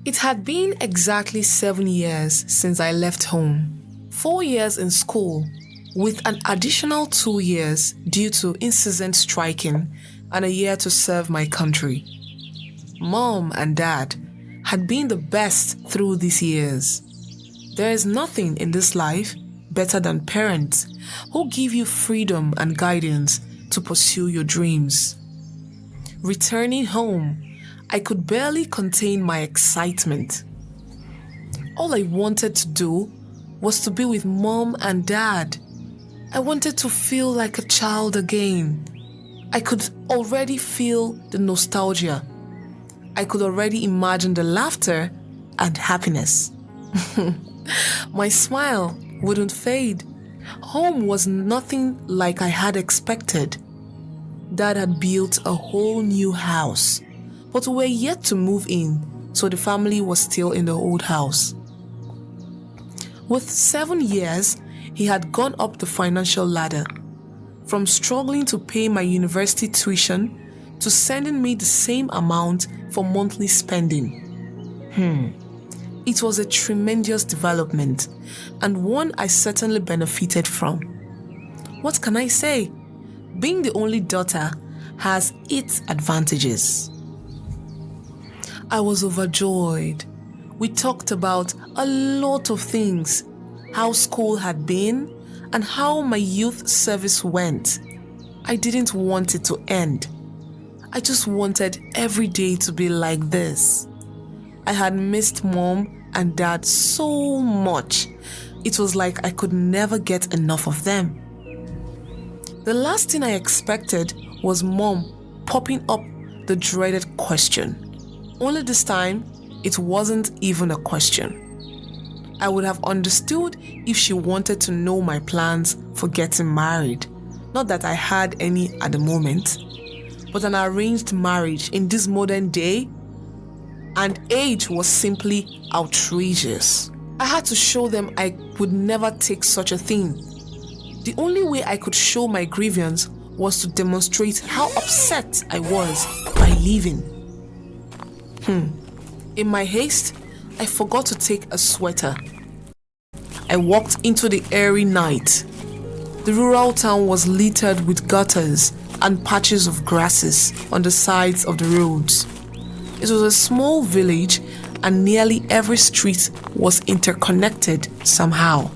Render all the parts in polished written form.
It had been exactly 7 years since I left home. 4 years in school, with an additional 2 years due to incessant striking and a year to serve my country. Mom and Dad had been the best through these years. There is nothing in this life better than parents who give you freedom and guidance to pursue your dreams. Returning home, I could barely contain my excitement. All I wanted to do was to be with Mom and Dad. I wanted to feel like a child again. I could already feel the nostalgia. I could already imagine the laughter and happiness. My smile wouldn't fade. Home was nothing like I had expected. Dad had built a whole new house, but we were yet to move in, so the family was still in the old house. With 7 years, he had gone up the financial ladder, from struggling to pay my university tuition to sending me the same amount for monthly spending. It was a tremendous development, and one I certainly benefited from. What can I say? Being the only daughter has its advantages. I was overjoyed. We talked about a lot of things, how school had been, and how my youth service went. I didn't want it to end. I just wanted every day to be like this. I had missed Mom and Dad so much. It was like I could never get enough of them. The last thing I expected was Mom popping up the dreaded question. Only this time, it wasn't even a question. I would have understood if she wanted to know my plans for getting married. Not that I had any at the moment, but an arranged marriage in this modern day and age was simply outrageous. I had to show them I would never take such a thing. The only way I could show my grievance was to demonstrate how upset I was by leaving. In my haste, I forgot to take a sweater. I walked into the airy night. The rural town was littered with gutters and patches of grasses on the sides of the roads. It was a small village and nearly every street was interconnected somehow.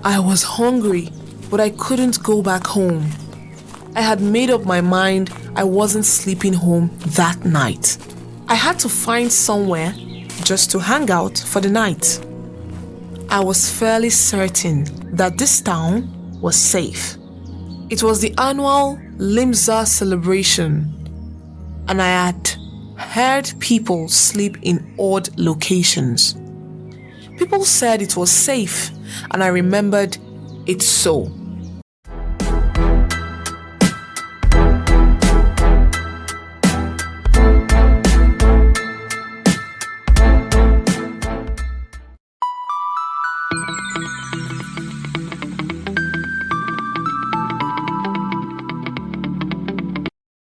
I was hungry, but I couldn't go back home. I had made up my mind I wasn't sleeping home that night. I had to find somewhere just to hang out for the night. I was fairly certain that this town was safe. It was the annual Limza celebration, and I had heard people sleep in odd locations. People said it was safe, and I remembered it so.